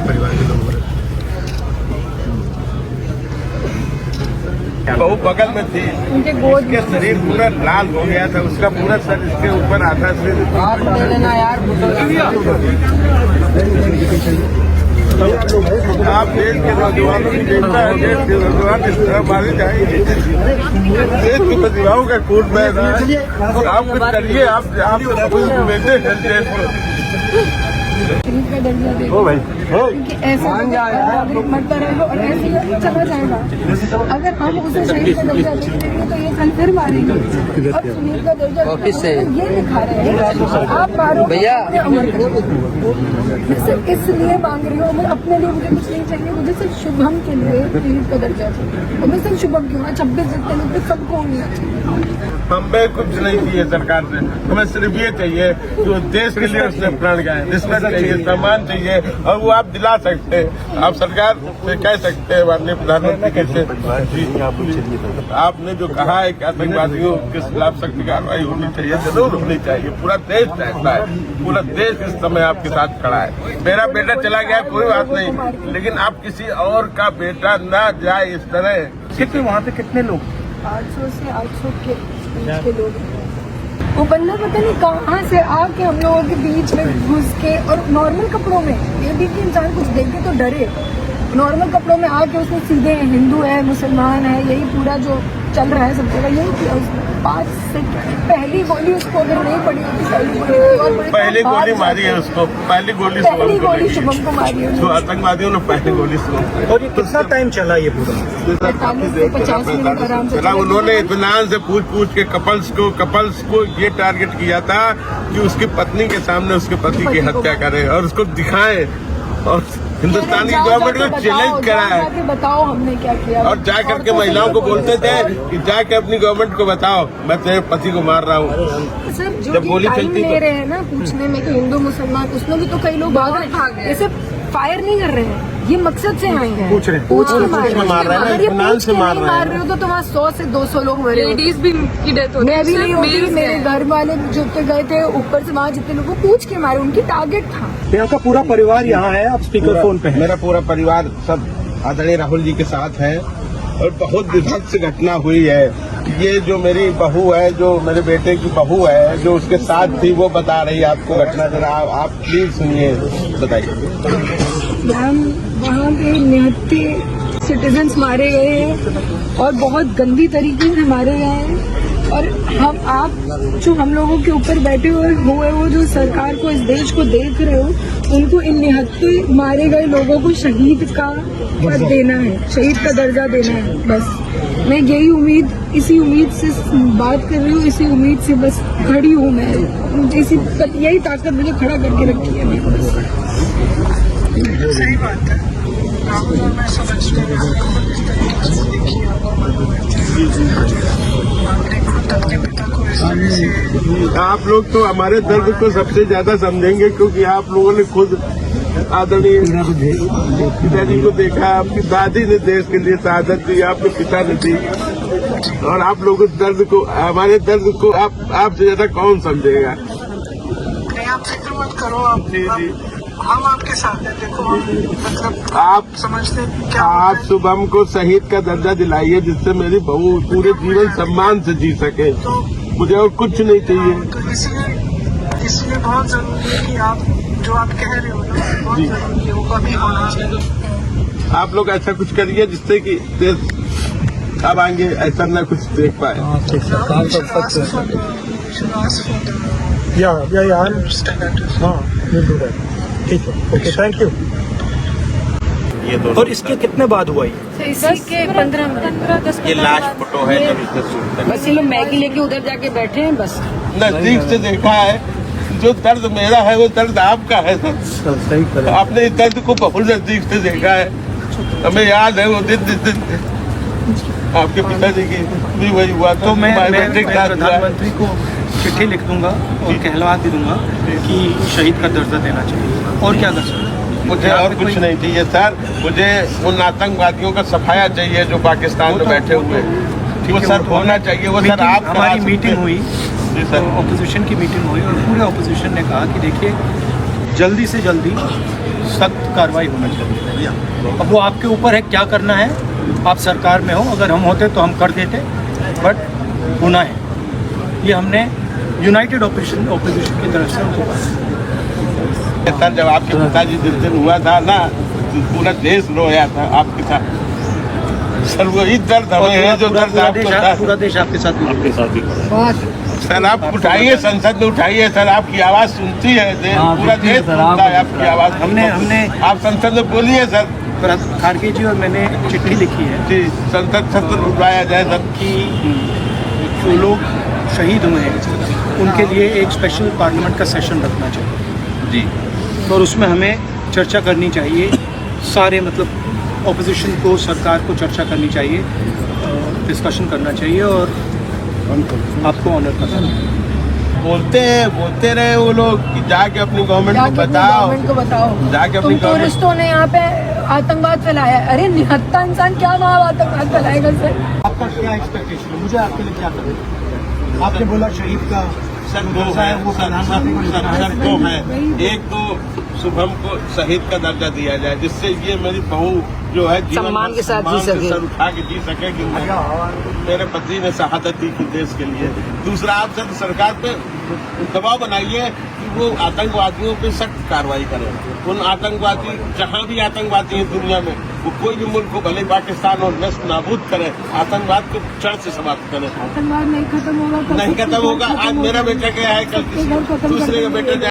परिवार के लोग। बहू बगल में थी, उसके शरीर पूरा लाल हो गया था, उसका पूरा सर इसके ऊपर आधा सिर। आप देश के नौजवानों की चिंता है, देश के नौजवान इस तरह मारे जाएंगे। देश के प्रतिभाओं का खून बह रहा है, आप कुछ करिए। आप बेटे देश को का दर्जा दे भाई, ऐसे मरता रहेगा और ऐसे ही चला जाएगा। अगर हम उसे शहीद का दर्जा देंगे तो ये कल फिर मारेंगे। और शहीद का दर्जा ये दिखा रहे हैं आप मारो भैया। सिर्फ इसलिए मांग रही हूँ, मैं अपने लिए मुझे कुछ नहीं चाहिए, मुझे सिर्फ शुभम के लिए शहीद का दर्जा चाहिए। और मैं सिर्फ शुभम क्यों 26 जितने लोग सबको मिलना चाहिए। हमें कुछ नहीं चाहिए सरकार से, हमें सिर्फ ये चाहिए जो देश के लिए उसने प्राण गए, रिस्पेक्ट चाहिए, सम्मान चाहिए, और वो आप दिला सकते हैं। आप सरकार से कह सकते हैं, माननीय प्रधानमंत्री कैसे आपने जो कहा है कि आतंकवादियों के खिलाफ सख्त कार्रवाई होनी चाहिए, जरूर होनी चाहिए। पूरा देश चाहता है, पूरा देश इस समय आपके साथ खड़ा है। मेरा बेटा चला गया कोई बात नहीं, लेकिन आप किसी और का बेटा ना जाए इस तरह। कितने वहाँ पे कितने लोग? 800 से 800 के लोग। वो बंदा पता नहीं कहाँ से आके हम लोगों के बीच में घुस के, और नॉर्मल कपड़ों में, ये भी कि इंसान कुछ देख के तो डरे। नॉर्मल कपड़ों में आके उसने सीधे हिंदू है मुसलमान है यही पूरा जो चल रहा है सब जगह, यही किया उसने। 5 सेकंड पहली गोली उसको अगर नहीं पड़ी होती, पहली गोली मारी है उसको, पहली गोली शुभम को मारी है जो आतंकवादियों ने पहली गोली शुभम। और ये कितना टाइम चला ये पूरा? 45 से 50 मिनट आराम से। उन्होंने इत्मीनान से पूछ के कपल्स को ये टारगेट किया था कि उसकी पत्नी के सामने उसके पति की हत्या करे और उसको दिखाएं, और हिंदुस्तान की गवर्नमेंट को चैलेंज करा है। बताओ हमने क्या किया, और जा करके महिलाओं को बोलते थे कि जाके अपनी गवर्नमेंट को बताओ मैं तेरे पति को मार रहा हूँ। सर जो गोली चलती ले रहे हैं ना पूछने में कि हिंदू मुसलमान, उसमें भी तो कई लोग भाग ऐसे फायर नहीं कर रहे हैं, ये मकसद से आए हैं, पूछ के मार रहे हैं। अगर ये पूछ के नहीं मार रहे हो तो वहाँ 100 से 200 लोग मरे। लेडीज भी की डेथ होती है। मैं भी नहीं होती, मेरे घर वाले जो गए थे ऊपर से, वहाँ जितने लोगों को पूछ के मारे, उनकी टारगेट था। आपका पूरा परिवार यहाँ है, आप स्पीकर फोन पे हैं? मेरा पूरा परिवार सब आदरणीय राहुल जी के साथ है, और बहुत विभत्स घटना हुई है। ये जो मेरी बहू है, जो मेरे बेटे की बहू है, जो उसके साथ थी, वो बता रही है आपको घटना। जरा आप प्लीज सुनिए, बताइए। मैम वहाँ पे 69 सिटीजन्स मारे गए हैं और बहुत गंदी तरीके से मारे गए हैं, और आप जो हम लोगों के ऊपर बैठे हुए वो जो सरकार को, इस देश को देख रहे हो, उनको इन 69 मारे गए लोगों को शहीद का पद देना है, शहीद का दर्जा देना है। बस मैं यही उम्मीद, इसी उम्मीद से बात कर रही हूँ, इसी उम्मीद से बस खड़ी हूँ मैं। यही ताकत मुझे खड़ा करके रखी है। सही बात है, मैं समझ रही हूँ। आप लोग तो हमारे दर्द को सबसे ज्यादा समझेंगे, क्योंकि आप लोगों ने खुद आदरणीय पिताजी को देखा, आपकी दादी ने देश के लिए शहादत दी, आपके पिता ने दी, और आप लोग उस दर्द को, हमारे दर्द को आपसे ज्यादा कौन समझेगा? नहीं, आप फिक्र मत करो। आप जी हम आपके साथ हैं। देखो मतलब आप समझते हैं क्या आप शुभम को शहीद का दर्जा दिलाइए, जिससे मेरी बहू पूरे जीवन सम्मान से जी सके। तो मुझे और कुछ नहीं चाहिए। तो इसलिए बहुत जरूरी है कि आप जो आप कह रहे हो ना, बहुत जरूरी है, वो कभी होना चाहिए। आप लोग ऐसा कुछ करिए जिससे कि देश अब आएंगे ऐसा न कुछ देख पाए। ठीक है, ओके, थैंक यू। और इसके कितने बाद हुआ ये? इसके 15 10 ये लास्ट फोटो है जब इसने शूट किया। बस ये लोग मैगी लेके उधर जाके बैठे हैं बस। नजदीक से देखा है, जो दर्द मेरा है वो दर्द आपका है सर। आपने इस दर्द को बहुत नजदीक से देखा है। हमें याद है वो दिन आपके पिताजी की भी वही हुआ। तो मैं प्रधानमंत्री को चिट्ठी लिख दूंगा और कहलवा दे दूंगा कि शहीद का दर्जा देना चाहिए। और क्या कर सकते? मुझे और कुछ नहीं चाहिए सर, मुझे उन आतंकवादियों का सफाया चाहिए जो पाकिस्तान में बैठे हुए हैं। वो सर होना चाहिए। वो सर आप हमारी मीटिंग हुई, ऑपोजिशन की मीटिंग हुई, और पूरे ऑपोजिशन ने कहा कि देखिए जल्दी से जल्दी सख्त कार्रवाई होना चाहिए। अब वो आपके ऊपर है क्या करना है। आप सरकार में हो, अगर हम होते तो हम कर देते, बट होना है। ये हमने यूनाइटेड ऑपोजिशन की तरफ से उनको कहा। सर जब आपके पिताजी दिन हुआ था ना, तो पूरा देश रोया था आपके साथ। सर वही दर्द हमें है जो दर्द आपको था। पूरा देश आपके साथ सर आप उठाइए, संसद में उठाइए सर, आपकी आवाज सुनती है पूरा देश सुनता है आपकी आवाज। हमने आप संसद में बोलिए सर। खारगे जी और मैंने चिट्ठी लिखी है जी, संसद सत्र बुलाया जाए सर। कि जो लोग शहीद हुए हैं उनके लिए एक स्पेशल पार्लियामेंट का सेशन रखना चाहिए जी, और उसमें हमें चर्चा करनी चाहिए। सारे मतलब ऑपोजिशन को, सरकार को चर्चा करनी चाहिए, डिस्कशन करना चाहिए और आपको ऑनर करना चाहिए। बोलते रहे वो लोग कि जाके अपनी गवर्नमेंट को बताओ, गवर्नमेंट को बताओ जाके अपनी तुम टूरिस्टों ने यहाँ पे आतंकवाद फैलाया। अरे निहत्ता इंसान क्या वहाँ आतंकवाद फैलाएगा सर? आपका क्या एक्सपेक्टेशन है? मुझे आपके लिए क्या करना? आपने बोला शहीद का सर दो है, सर दो है। एक तो शुभम को शहीद का दर्जा दिया जाए, जिससे ये मेरी बहू जो है सम्मान के साथ जी सके, सर उठा के जी सके कि मेरे पति ने शहादत दी थी देश के लिए। दूसरा, आप सर सरकार पे दबाव बनाइए कि वो आतंकवादियों पे सख्त कार्रवाई करें। उन आतंकवादी, जहाँ भी आतंकवादी है दुनिया में, वो कोई भी मुल्क को, भले पाकिस्तान और नष्ट नाबूद करे, आतंकवाद को जड़ से समाप्त करें। आतंकवाद नहीं खत्म होगा, नहीं खत्म होगा। आज मेरा बेटा गया है, कल दूसरे का बेटा